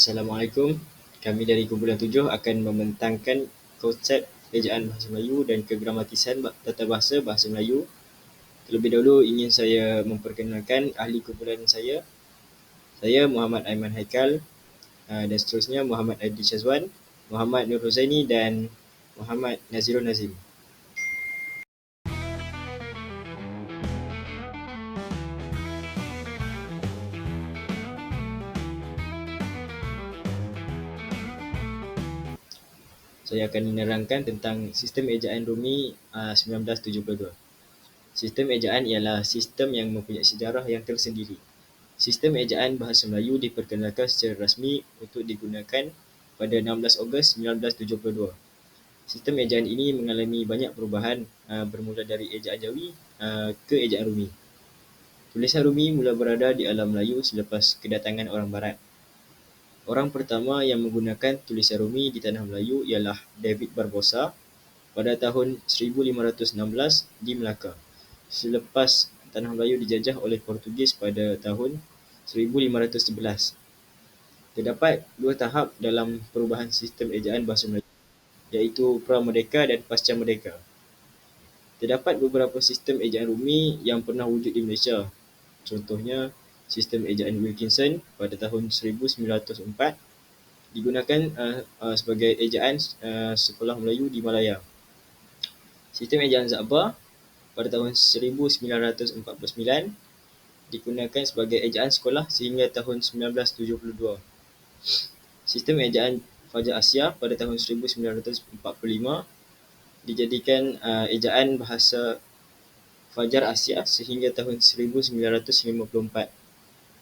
Assalamualaikum. Kami dari kumpulan 7 akan membentangkan konsep ejaan bahasa Melayu dan kegramatisan tata bahasa bahasa Melayu. Terlebih dahulu ingin saya memperkenalkan ahli kumpulan saya. Saya Muhammad Aiman Haikal dan seterusnya Muhammad Adi Syazwan, Muhammad Nur Huzaini dan Muhammad Nazirun Nazim. Saya akan menerangkan tentang sistem ejaan Rumi 1972. Sistem ejaan ialah sistem yang mempunyai sejarah yang tersendiri. Sistem ejaan bahasa Melayu diperkenalkan secara rasmi untuk digunakan pada 16 Ogos 1972. Sistem ejaan ini mengalami banyak perubahan bermula dari ejaan Jawi ke ejaan Rumi. Tulisan Rumi mula berada di alam Melayu selepas kedatangan orang Barat. Orang pertama yang menggunakan tulisan Rumi di tanah Melayu ialah David Barbosa pada tahun 1516 di Melaka. Selepas tanah Melayu dijajah oleh Portugis pada tahun 1511. Terdapat dua tahap dalam perubahan sistem ejaan bahasa Melayu, iaitu pra-merdeka dan pasca merdeka. Terdapat beberapa sistem ejaan Rumi yang pernah wujud di Malaysia. Contohnya, sistem ejaan Wilkinson pada tahun 1904 digunakan sebagai ejaan sekolah Melayu di Malaya. Sistem ejaan Zaba pada tahun 1949 digunakan sebagai ejaan sekolah sehingga tahun 1972. Sistem ejaan Fajar Asia pada tahun 1945 dijadikan ejaan bahasa Fajar Asia sehingga tahun 1954.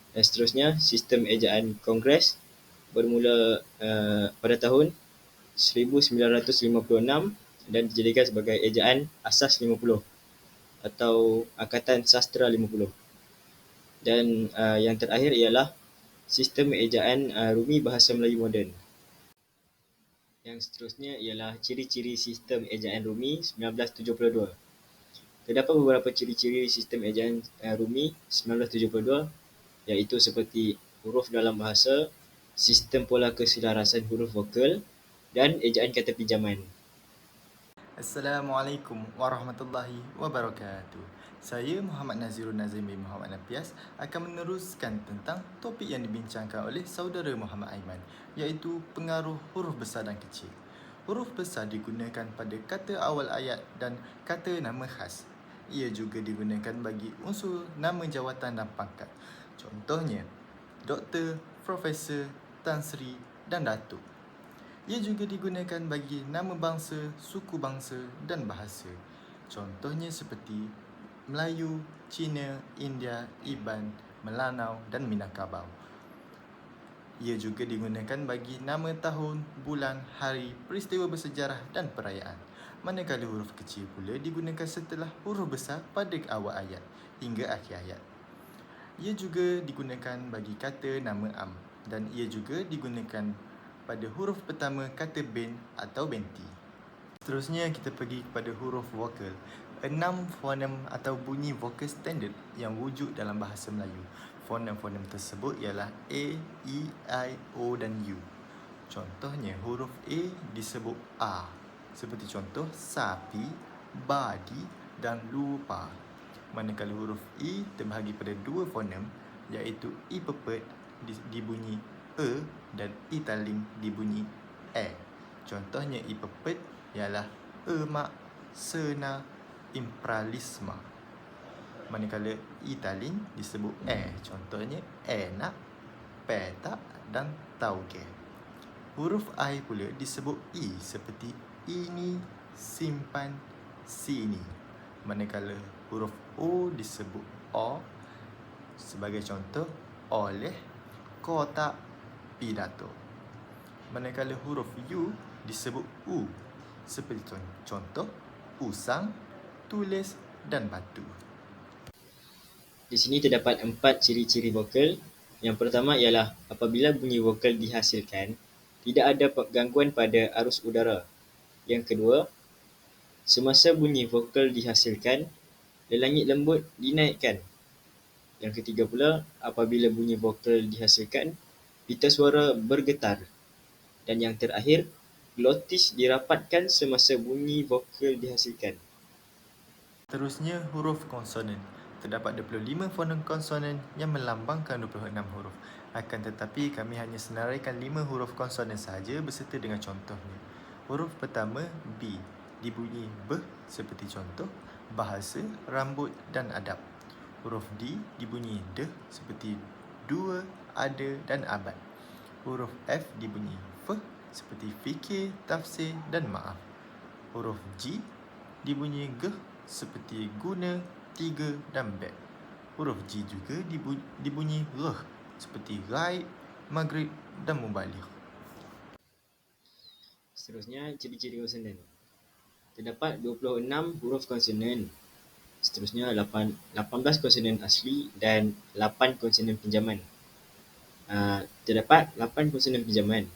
Dan seterusnya, sistem ejaan Kongres bermula pada tahun 1956 dan dijadikan sebagai ejaan Asas 50 atau Angkatan Sastra 50. Dan yang terakhir ialah sistem ejaan Rumi Bahasa Melayu Moden. Yang seterusnya ialah ciri-ciri sistem ejaan Rumi 1972. Terdapat beberapa ciri-ciri sistem ejaan Rumi 1972 iaitu seperti huruf dalam bahasa, sistem pola keselarasan huruf vokal dan ejaan kata pinjaman. Assalamualaikum warahmatullahi wabarakatuh. Saya Muhammad Nazirun Nazim bin Muhammad Napias akan meneruskan tentang topik yang dibincangkan oleh saudara Muhammad Aiman, iaitu pengaruh huruf besar dan kecil. Huruf besar digunakan pada kata awal ayat dan kata nama khas. Ia juga digunakan bagi unsur nama jawatan dan pangkat. Contohnya, Doktor, Profesor, Tan Sri dan Datuk. Ia juga digunakan bagi nama bangsa, suku bangsa dan bahasa. Contohnya seperti Melayu, Cina, India, Iban, Melanau dan Minangkabau. Ia juga digunakan bagi nama tahun, bulan, hari, peristiwa bersejarah dan perayaan. Manakala huruf kecil pula digunakan setelah huruf besar pada awal ayat hingga akhir ayat. Ia juga digunakan bagi kata nama am dan ia juga digunakan pada huruf pertama kata bin atau benti. Seterusnya kita pergi kepada huruf vokal. 6 fonem atau bunyi vokal standard yang wujud dalam bahasa Melayu. Fonem-fonem tersebut ialah A, E, I, O dan U. Contohnya huruf A disebut A, seperti contoh sapi, badi dan lupa. Manakala huruf E terbahagi pada dua fonem, iaitu E pepet dibunyi E dan E taling dibunyi E. Contohnya E pepet ialah emak, sena, impralisma. Manakala E taling disebut E. Contohnya enak, petak dan tauge. Huruf I pula disebut I seperti ini, simpan, sini. Manakala huruf O disebut O sebagai contoh oleh, kotak, pidato. Manakala huruf U disebut U seperti contoh usang, tulis dan batu. Di sini terdapat 4 ciri-ciri vokal. Yang pertama ialah apabila bunyi vokal dihasilkan, tidak ada gangguan pada arus udara. Yang kedua, semasa bunyi vokal dihasilkan, lelangit lembut dinaikkan. Yang ketiga pula, apabila bunyi vokal dihasilkan, pita suara bergetar. Dan yang terakhir, glotis dirapatkan semasa bunyi vokal dihasilkan. Seterusnya, huruf konsonan. Terdapat 25 fonem konsonan yang melambangkan 26 huruf. Akan tetapi, kami hanya senaraikan 5 huruf konsonan sahaja beserta dengan contohnya. Huruf pertama, B. Dibunyi B seperti contoh, bahasa, rambut dan adab. Huruf D dibunyi D seperti dua, ada dan abad. Huruf F dibunyi F seperti fikir, tafsir dan maaf. Huruf G dibunyi G seperti guna, tiga dan beg. Huruf G juga dibunyi R seperti ghaib, maghrib dan mubaligh. Seterusnya, ciri-ciri konsonan. Terdapat 26 huruf konsonan. Seterusnya, 18 konsonan asli dan 8 konsonan pinjaman. Terdapat 8 konsonan pinjaman.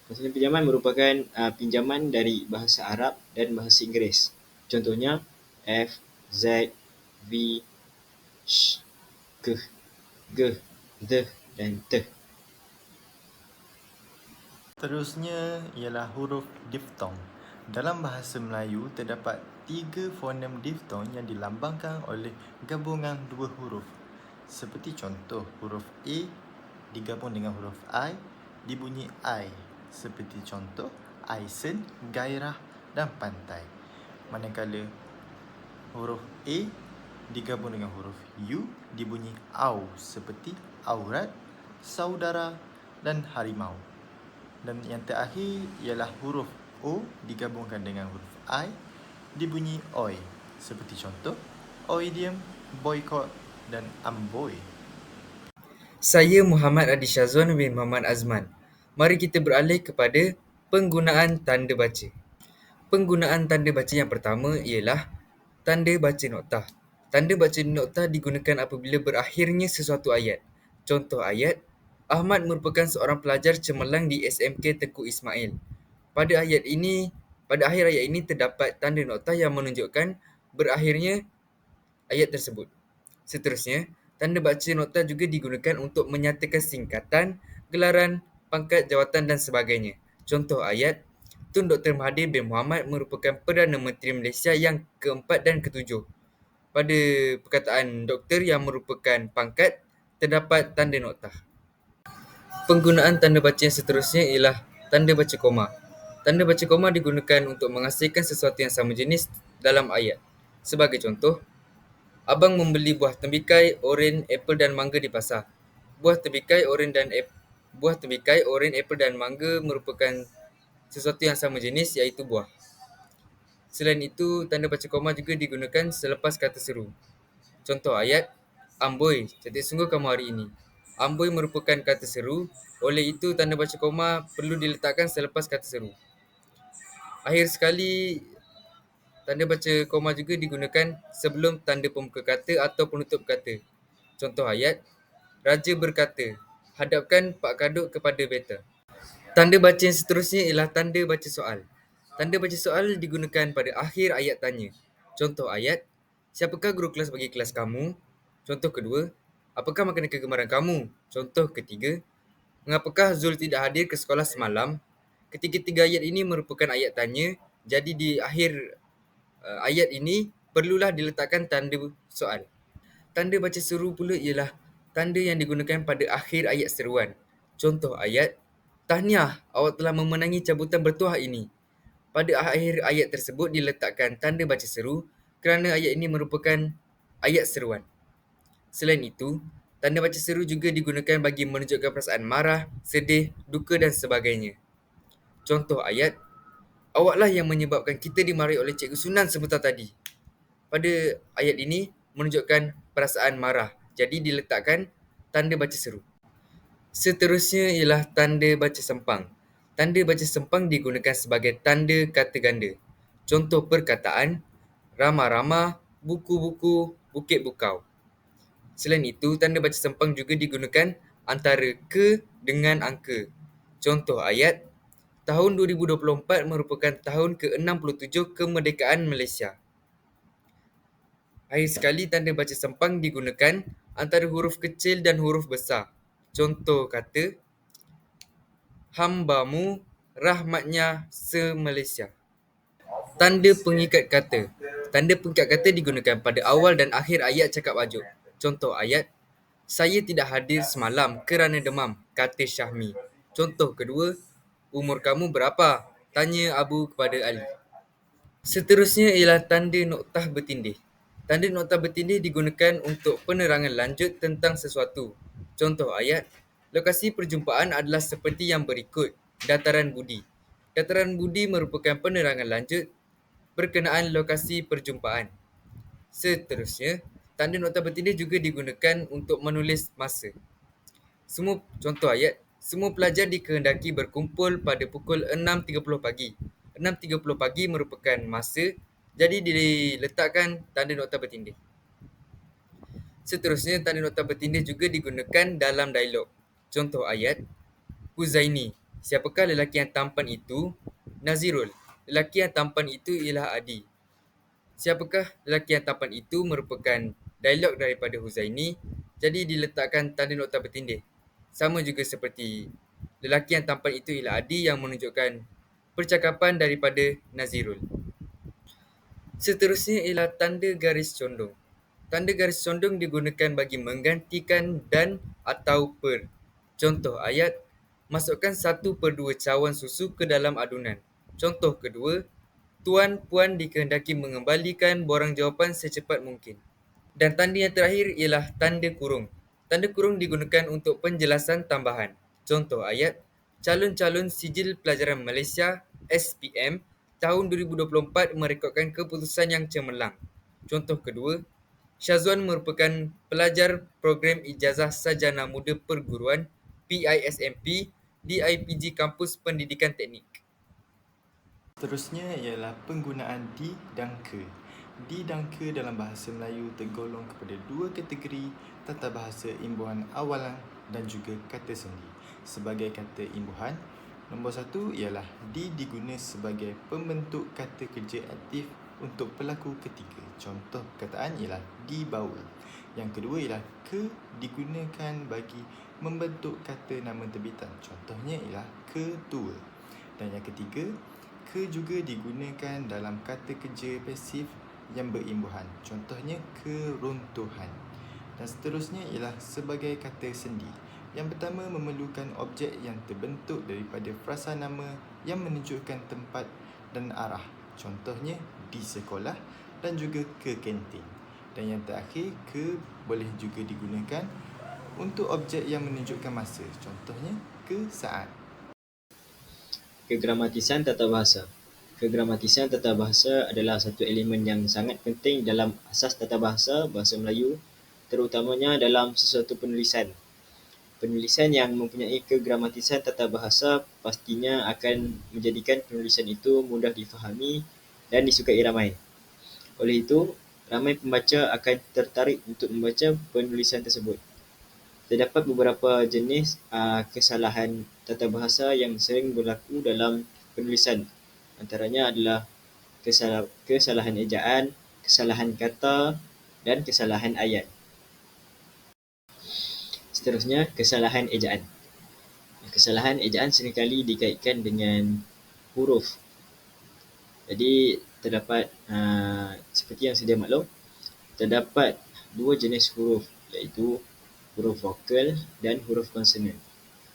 Konsonan pinjaman merupakan pinjaman dari bahasa Arab dan bahasa Inggeris. Contohnya F, Z, V, Sh, K, G, D dan T. Seterusnya ialah huruf diftong. Dalam bahasa Melayu, terdapat 3 fonem diftong yang dilambangkan oleh gabungan 2 huruf. Seperti contoh, huruf A digabung dengan huruf I, dibunyi I. Seperti contoh, Aisen, gairah dan pantai. Manakala huruf A digabung dengan huruf U, dibunyi Au. Seperti aurat, saudara dan harimau. Dan yang terakhir ialah huruf O digabungkan dengan huruf I, dibunyi Oi. Seperti contoh, Oidium, boykot dan amboi. Saya Muhammad Adi Syazwan bin Muhammad Azman. Mari kita beralih kepada penggunaan tanda baca. Penggunaan tanda baca yang pertama ialah tanda baca noktah. Tanda baca noktah digunakan apabila berakhirnya sesuatu ayat. Contoh ayat, Ahmad merupakan seorang pelajar cemerlang di SMK Tengku Ismail. Pada akhir ayat ini terdapat tanda noktah yang menunjukkan berakhirnya ayat tersebut. Seterusnya, tanda baca nota juga digunakan untuk menyatakan singkatan, gelaran, pangkat, jawatan dan sebagainya. Contoh ayat, Tun Dr. Mahathir bin Mohamad merupakan Perdana Menteri Malaysia yang keempat dan ketujuh. Pada perkataan doktor yang merupakan pangkat, terdapat tanda noktah. Penggunaan tanda baca yang seterusnya ialah tanda baca koma. Tanda baca koma digunakan untuk menghasilkan sesuatu yang sama jenis dalam ayat. Sebagai contoh, Abang membeli buah tembikai, oren, apel dan mangga di pasar. Buah tembikai, oren, apel dan mangga merupakan sesuatu yang sama jenis iaitu buah. Selain itu, tanda baca koma juga digunakan selepas kata seru. Contoh ayat, Amboi, cantik sungguh kamu hari ini. Amboi merupakan kata seru, oleh itu tanda baca koma perlu diletakkan selepas kata seru. Akhir sekali, tanda baca koma juga digunakan sebelum tanda pembuka kata atau penutup kata. Contoh ayat, Raja berkata, hadapkan Pak Kaduk kepada beta. Tanda baca yang seterusnya ialah tanda baca soal. Tanda baca soal digunakan pada akhir ayat tanya. Contoh ayat, siapakah guru kelas bagi kelas kamu? Contoh kedua, apakah makanan kegemaran kamu? Contoh ketiga, mengapakah Zul tidak hadir ke sekolah semalam? Ketiga-tiga ayat ini merupakan ayat tanya, jadi di akhir ayat ini perlulah diletakkan tanda soal. Tanda baca seru pula ialah tanda yang digunakan pada akhir ayat seruan. Contoh ayat, tahniah, awak telah memenangi cabutan bertuah ini. Pada akhir ayat tersebut diletakkan tanda baca seru kerana ayat ini merupakan ayat seruan. Selain itu, tanda baca seru juga digunakan bagi menunjukkan perasaan marah, sedih, duka dan sebagainya. Contoh ayat, awaklah yang menyebabkan kita dimarahi oleh Cikgu Sunan sebentar tadi. Pada ayat ini menunjukkan perasaan marah, jadi diletakkan tanda baca seru. Seterusnya ialah tanda baca sempang. Tanda baca sempang digunakan sebagai tanda kata ganda. Contoh perkataan, ramah-ramah, buku-buku, bukit bukau. Selain itu, tanda baca sempang juga digunakan antara ke dengan angka. Contoh ayat, tahun 2024 merupakan tahun ke-67 kemerdekaan Malaysia. Akhir sekali, tanda baca sempang digunakan antara huruf kecil dan huruf besar. Contoh kata, hambamu, rahmatnya se-Malaysia. Tanda pengikat kata. Tanda pengikat kata digunakan pada awal dan akhir ayat cakap ajuk. Contoh ayat, saya tidak hadir semalam kerana demam, kata Syahmi. Contoh kedua, umur kamu berapa? Tanya Abu kepada Ali. Seterusnya ialah tanda noktah bertindih. Tanda noktah bertindih digunakan untuk penerangan lanjut tentang sesuatu. Contoh ayat, lokasi perjumpaan adalah seperti yang berikut, dataran budi. Dataran budi merupakan penerangan lanjut berkenaan lokasi perjumpaan. Seterusnya, tanda noktah bertindih juga digunakan untuk menulis masa. Contoh ayat, semua pelajar dikehendaki berkumpul pada pukul 6.30 pagi. 6.30 pagi merupakan masa, jadi diletakkan tanda noktah bertindih. Seterusnya, tanda noktah bertindih juga digunakan dalam dialog. Contoh ayat, Huzaini, siapakah lelaki yang tampan itu? Nazirul, lelaki yang tampan itu ialah Adi. Siapakah lelaki yang tampan itu merupakan dialog daripada Huzaini, jadi diletakkan tanda noktah bertindih. Sama juga seperti lelaki yang tampan itu ialah Adi yang menunjukkan percakapan daripada Nazirul. Seterusnya ialah tanda garis condong. Tanda garis condong digunakan bagi menggantikan dan atau per. Contoh ayat, masukkan 1/2 cawan susu ke dalam adunan. Contoh kedua, Tuan Puan dikehendaki mengembalikan borang jawapan secepat mungkin. Dan tanda yang terakhir ialah tanda kurung. Tanda kurung digunakan untuk penjelasan tambahan. Contoh ayat, calon-calon sijil pelajaran Malaysia SPM tahun 2024 merekodkan keputusan yang cemerlang. Contoh kedua, Syazwan merupakan pelajar program Ijazah Sarjana Muda Perguruan PISMP di IPG Kampus Pendidikan Teknik. Seterusnya ialah penggunaan di dan ke. Di dan ke dalam bahasa Melayu tergolong kepada dua kategori tata bahasa imbuhan awalan dan juga kata sendi. Sebagai kata imbuhan, nombor 1 ialah di diguna sebagai pembentuk kata kerja aktif untuk pelaku ketiga. Contoh perkataan ialah di baul. Yang kedua ialah ke digunakan bagi membentuk kata nama terbitan. Contohnya ialah ketua. Dan yang ketiga, ke juga digunakan dalam kata kerja pasif yang berimbuhan. Contohnya keruntuhan. Dan seterusnya ialah sebagai kata sendi. Yang pertama memerlukan objek yang terbentuk daripada frasa nama yang menunjukkan tempat dan arah. Contohnya di sekolah dan juga ke kantin. Dan yang terakhir, ke boleh juga digunakan untuk objek yang menunjukkan masa. Contohnya ke saat. Kegramatisan tata bahasa. Kegramatisan tata bahasa adalah satu elemen yang sangat penting dalam asas tata bahasa bahasa Melayu, terutamanya dalam sesuatu penulisan. Penulisan yang mempunyai kegramatisan tata bahasa pastinya akan menjadikan penulisan itu mudah difahami dan disukai ramai. Oleh itu, ramai pembaca akan tertarik untuk membaca penulisan tersebut. Terdapat beberapa jenis kesalahan tata bahasa yang sering berlaku dalam penulisan. Antaranya adalah kesalahan ejaan, kesalahan kata, dan kesalahan ayat. Seterusnya, kesalahan ejaan. Kesalahan ejaan seringkali dikaitkan dengan huruf. Jadi, terdapat seperti yang sedia maklum, terdapat dua jenis huruf, iaitu huruf vokal dan huruf konsonan.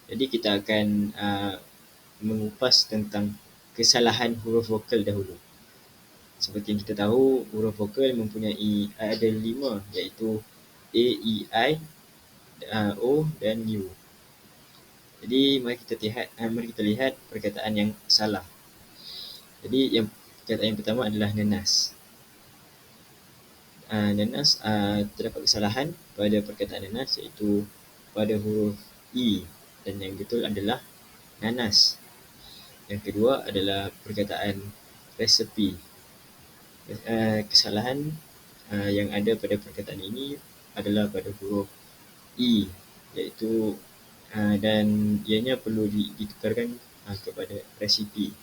Jadi kita akan mengupas tentang kesalahan huruf vokal dahulu. Seperti yang kita tahu, huruf vokal mempunyai ada 5, iaitu A, E, I, O dan U. Jadi mari kita lihat perkataan yang salah. Jadi perkataan yang pertama adalah nenas. Nenas, terdapat kesalahan pada perkataan nenas, iaitu pada huruf E, dan yang betul adalah nanas. Yang kedua adalah perkataan resepi. Kesalahan yang ada pada perkataan ini adalah pada huruf E, iaitu dan ianya perlu ditukarkan kepada resipi.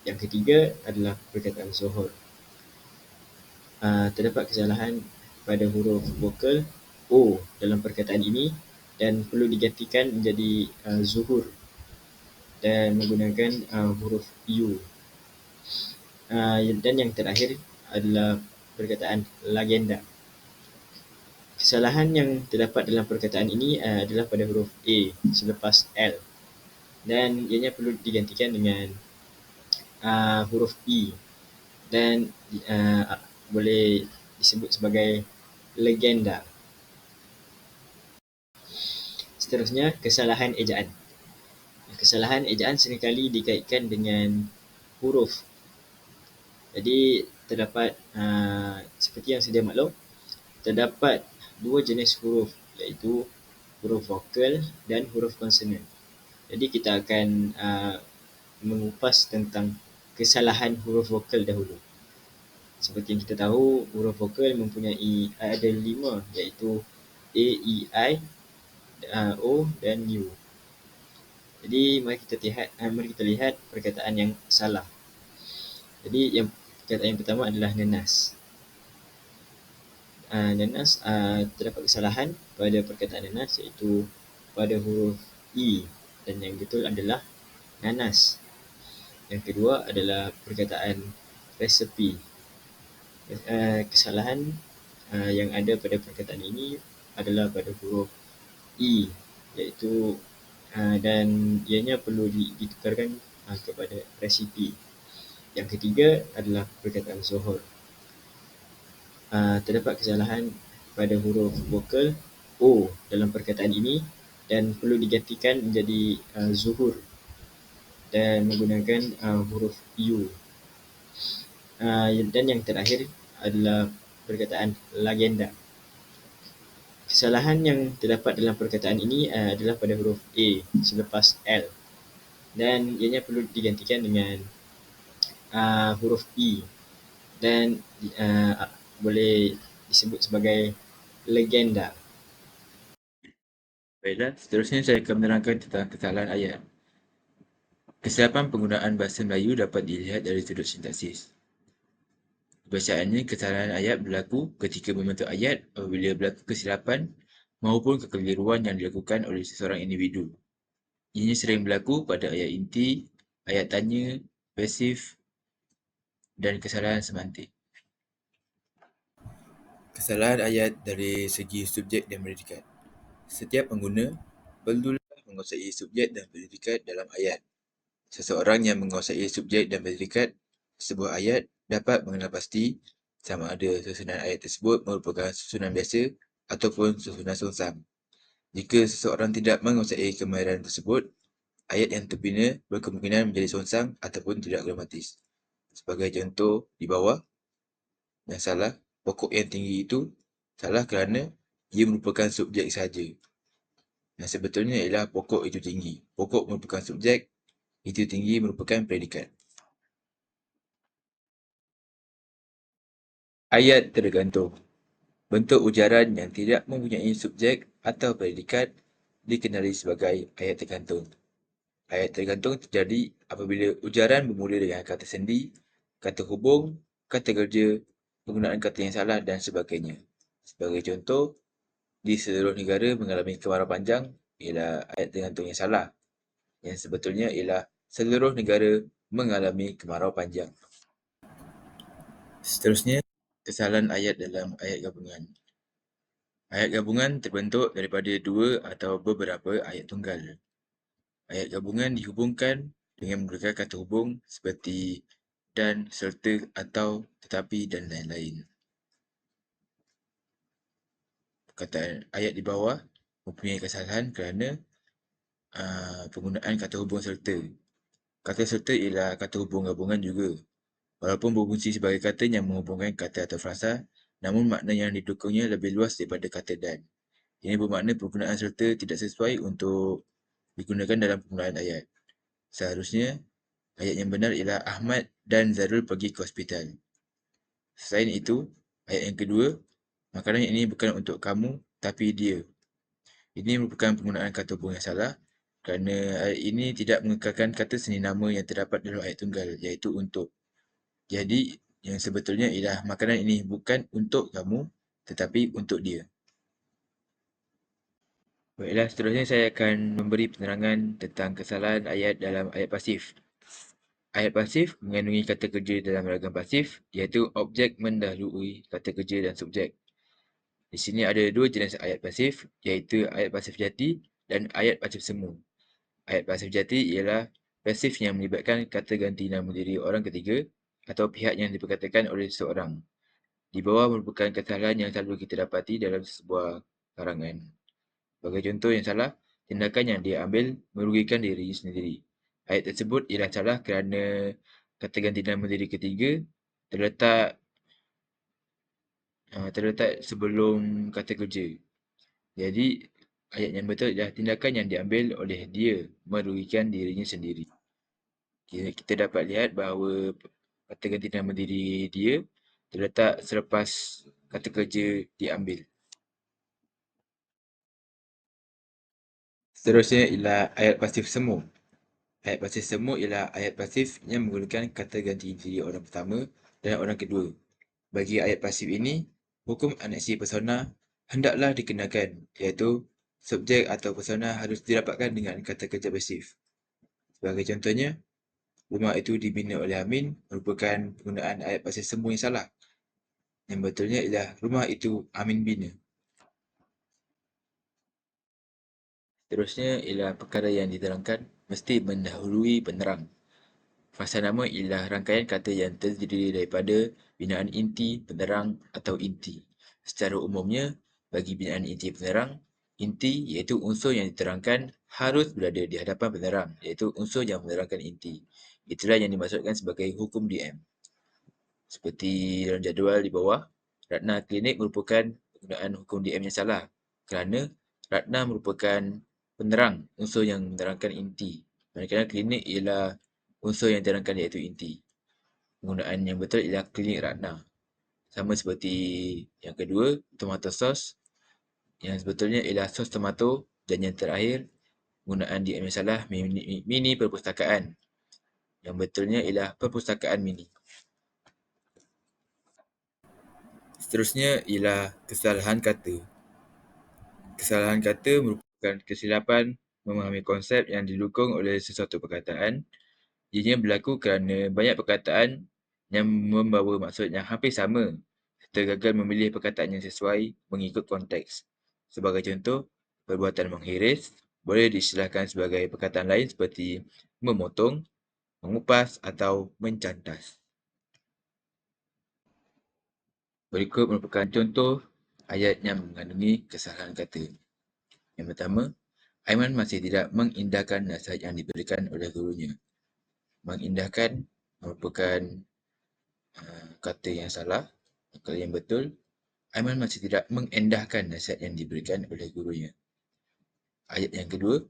Yang ketiga adalah perkataan zuhur. Terdapat kesalahan pada huruf vokal O dalam perkataan ini dan perlu digantikan menjadi zuhur. dan menggunakan huruf U. Dan yang terakhir adalah perkataan legenda. Kesalahan yang terdapat dalam perkataan ini adalah pada huruf A selepas L, dan ianya perlu digantikan dengan huruf E, dan boleh disebut sebagai legenda. Seterusnya, kesalahan ejaan. Kesalahan ejaan seringkali dikaitkan dengan huruf. Jadi terdapat seperti yang sedia maklum, terdapat dua jenis huruf, iaitu huruf vokal dan huruf konsonan. Jadi kita akan mengupas tentang kesalahan huruf vokal dahulu. Seperti yang kita tahu, huruf vokal mempunyai ada 5, iaitu A, E, I, O dan U. Jadi mari kita lihat perkataan yang salah. Jadi perkataan yang pertama adalah nenas. Nenas, terdapat kesalahan pada perkataan nenas, iaitu pada huruf E, dan yang betul adalah nanas. Yang kedua adalah perkataan resepi. Kesalahan yang ada pada perkataan ini adalah pada huruf E, iaitu dan ianya perlu ditukarkan kepada resipi. Yang ketiga adalah perkataan zuhur. Terdapat kesalahan pada huruf vokal O dalam perkataan ini dan perlu digantikan menjadi zuhur dan menggunakan huruf U. Dan yang terakhir adalah perkataan legenda. Kesalahan yang terdapat dalam perkataan ini adalah pada huruf A selepas L, dan ianya perlu digantikan dengan huruf E, dan boleh disebut sebagai legenda. Baiklah, seterusnya saya akan menerangkan tentang kesalahan ayat. Kesilapan penggunaan bahasa Melayu dapat dilihat dari sudut sintaksis. Bacaannya, kesalahan ayat berlaku ketika membentuk ayat apabila berlaku kesilapan maupun kekeliruan yang dilakukan oleh seseorang individu. Ianya sering berlaku pada ayat inti, ayat tanya, pasif dan kesalahan semantik. Kesalahan ayat dari segi subjek dan predikat. Setiap pengguna perlulah menguasai subjek dan predikat dalam ayat. Seseorang yang menguasai subjek dan predikat sebuah ayat dapat mengenal pasti sama ada susunan ayat tersebut merupakan susunan biasa ataupun susunan songsang. Jika seseorang tidak menguasai kemahiran tersebut, ayat yang terbina berkemungkinan menjadi songsang ataupun tidak gramatis. Sebagai contoh di bawah, yang salah, pokok yang tinggi itu salah kerana ia merupakan subjek sahaja. Yang sebetulnya ialah pokok itu tinggi. Pokok merupakan subjek, itu tinggi merupakan predikat. Ayat tergantung. Bentuk ujaran yang tidak mempunyai subjek atau predikat dikenali sebagai ayat tergantung. Ayat tergantung terjadi apabila ujaran bermula dengan kata sendi, kata hubung, kata kerja, penggunaan kata yang salah dan sebagainya. Sebagai contoh, di seluruh negara mengalami kemarau panjang ialah ayat tergantung yang salah. Yang sebetulnya ialah seluruh negara mengalami kemarau panjang. Seterusnya, kesalahan ayat dalam ayat gabungan. Ayat gabungan terbentuk daripada dua atau beberapa ayat tunggal. Ayat gabungan dihubungkan dengan menggunakan kata hubung seperti dan, serta, atau, tetapi dan lain-lain. Perkataan ayat di bawah mempunyai kesalahan kerana penggunaan kata hubung serta. Kata serta ialah kata hubung gabungan juga. Walaupun berfungsi sebagai kata yang menghubungkan kata atau frasa, namun makna yang didukungnya lebih luas daripada kata dan. Ini bermakna penggunaan serta tidak sesuai untuk digunakan dalam penggunaan ayat. Seharusnya, ayat yang benar ialah Ahmad dan Zarul pergi ke hospital. Selain itu, ayat yang kedua, makanan ini bukan untuk kamu, tapi dia. Ini merupakan penggunaan kata hubung yang salah kerana ayat ini tidak mengekalkan kata seni nama yang terdapat dalam ayat tunggal, iaitu untuk. Jadi, yang sebetulnya ialah makanan ini bukan untuk kamu, tetapi untuk dia. Baiklah, seterusnya saya akan memberi penerangan tentang kesalahan ayat dalam ayat pasif. Ayat pasif mengandungi kata kerja dalam ragam pasif, iaitu objek mendahului kata kerja dan subjek. Di sini ada dua jenis ayat pasif, iaitu ayat pasif jati dan ayat pasif semu. Ayat pasif jati ialah pasif yang melibatkan kata ganti nama diri orang ketiga atau pihak yang diperkatakan oleh seseorang. Di bawah merupakan kesalahan yang selalu kita dapati dalam sebuah karangan. Sebagai contoh yang salah, tindakan yang dia ambil merugikan diri sendiri. Ayat tersebut ialah salah kerana kata ganti nama diri ketiga terletak sebelum kata kerja. Jadi, ayat yang betul ialah tindakan yang diambil oleh dia merugikan dirinya sendiri. Kita dapat lihat bahawa kata ganti nama diri dia terletak selepas kata kerja diambil. Seterusnya ialah ayat pasif semu. Ayat pasif semu ialah ayat pasif yang menggunakan kata ganti diri orang pertama dan orang kedua. Bagi ayat pasif ini, hukum aneksi persona hendaklah dikenakan, iaitu subjek atau persona harus didapatkan dengan kata kerja pasif. Sebagai contohnya, rumah itu dibina oleh Amin merupakan penggunaan ayat pasif semu yang salah. Yang betulnya ialah rumah itu Amin bina. Seterusnya ialah perkara yang diterangkan mesti mendahului penerang. Fasa nama ialah rangkaian kata yang terdiri daripada binaan inti, penerang atau inti. Secara umumnya, bagi binaan inti penerang, inti iaitu unsur yang diterangkan harus berada di hadapan penerang, iaitu unsur yang menerangkan inti. Itulah yang dimaksudkan sebagai hukum DM. Seperti dalam jadual di bawah, Ratna Klinik merupakan penggunaan hukum DM yang salah kerana Ratna merupakan penerang, unsur yang menerangkan inti. Manakala klinik ialah unsur yang diterangkan iaitu inti. Penggunaan yang betul ialah klinik Ratna. Sama seperti yang kedua, tomato sauce, yang sebetulnya ialah sos tomato, dan yang terakhir, penggunaan DM yang salah, mini perpustakaan. Yang betulnya ialah perpustakaan mini. Seterusnya ialah kesalahan kata. Kesalahan kata merupakan kesilapan memahami konsep yang didukung oleh sesuatu perkataan. Ianya berlaku kerana banyak perkataan yang membawa maksud yang hampir sama serta gagal memilih perkataan yang sesuai mengikut konteks. Sebagai contoh, perbuatan menghiris boleh diistilahkan sebagai perkataan lain seperti memotong, mengupas atau mencantas. Berikut merupakan contoh ayat yang mengandungi kesalahan kata. Yang pertama, Aiman masih tidak mengindahkan nasihat yang diberikan oleh gurunya. Mengindahkan merupakan kata yang salah. Kalau yang betul, Aiman masih tidak mengendahkan nasihat yang diberikan oleh gurunya. Ayat yang kedua,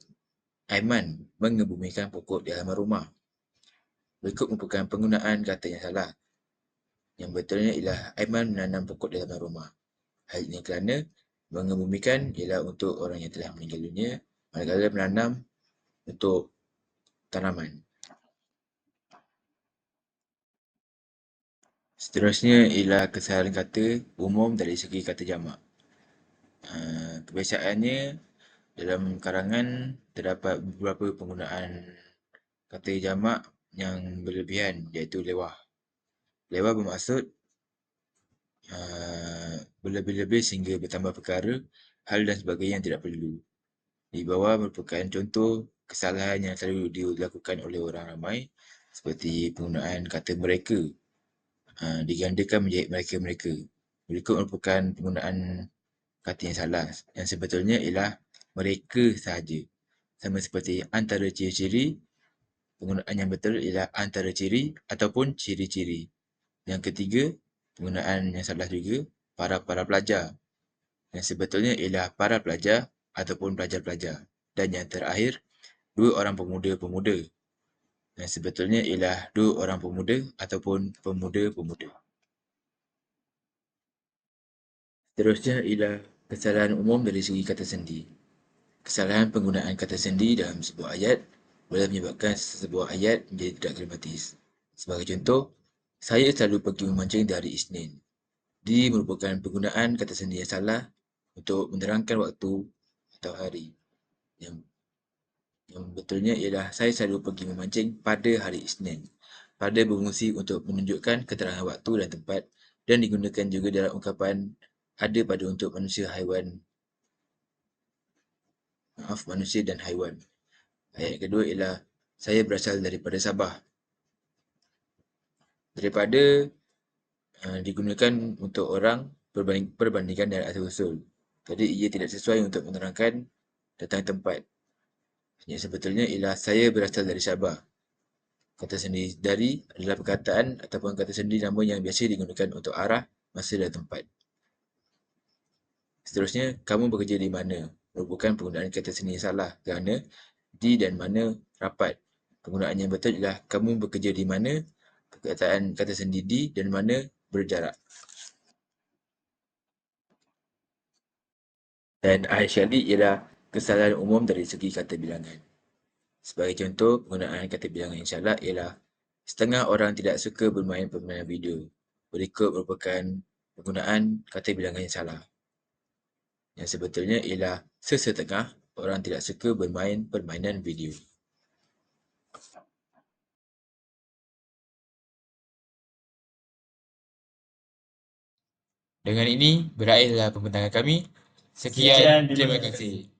Aiman mengebumikan pokok di halaman rumah. Berikut merupakan penggunaan kata yang salah. Yang betulnya ialah Aiman menanam pokok di halaman rumah. Hal ini kerana mengebumikan ialah untuk orang yang telah meninggal dunia, manakala menanam untuk tanaman. Seterusnya ialah kesalahan kata umum dari segi kata jamak. Kebiasaannya dalam karangan terdapat beberapa penggunaan kata jamak yang berlebihan, iaitu lewah. Lewah bermaksud berlebih-lebih sehingga bertambah perkara, hal dan sebagainya yang tidak perlu. Di bawah merupakan contoh kesalahan yang selalu dilakukan oleh orang ramai seperti penggunaan kata mereka digandakan menjadi mereka-mereka. Berikut merupakan penggunaan kata yang salah. Yang sebetulnya ialah mereka sahaja. Sama seperti antara ciri-ciri, penggunaan yang betul ialah antara ciri ataupun ciri-ciri. Yang ketiga, penggunaan yang salah juga, para pelajar. Yang sebetulnya ialah para pelajar ataupun pelajar-pelajar. Dan yang terakhir, dua orang pemuda-pemuda. Yang sebetulnya ialah dua orang pemuda ataupun pemuda-pemuda. Seterusnya ialah kesalahan umum dari segi kata sendi. Kesalahan penggunaan kata sendi dalam sebuah ayat boleh menyebabkan sebuah ayat menjadi tidak gramatis. Sebagai contoh, saya selalu pergi memancing di hari Isnin. Di merupakan penggunaan kata sendi yang salah untuk menerangkan waktu atau hari. Yang betulnya ialah saya selalu pergi memancing pada hari Isnin. Pada berfungsi untuk menunjukkan keterangan waktu dan tempat dan digunakan juga dalam ungkapan ada pada untuk manusia dan haiwan. Ayat yang kedua ialah saya berasal daripada Sabah. Daripada digunakan untuk orang perbandingan dan asal-usul. Jadi ia tidak sesuai untuk menerangkan tentang tempat. Yang sebetulnya ialah saya berasal dari Sabah. Kata sendi dari adalah perkataan ataupun kata sendi nama yang biasa digunakan untuk arah, masa dan tempat. Seterusnya, kamu bekerja di mana? Merupakan penggunaan kata sendi yang salah kerana di dan mana rapat. Penggunaan yang betul ialah kamu bekerja di mana, perkataan kata sendi di dan mana berjarak. Dan akhir sekali ialah kesalahan umum dari segi kata bilangan. Sebagai contoh, penggunaan kata bilangan yang salah ialah setengah orang tidak suka bermain permainan video. Berikut merupakan penggunaan kata bilangan yang salah. Yang sebetulnya ialah sesetengah orang tidak suka bermain permainan video. Dengan ini, berakhirlah pembincangan kami. Sekian, terima kasih.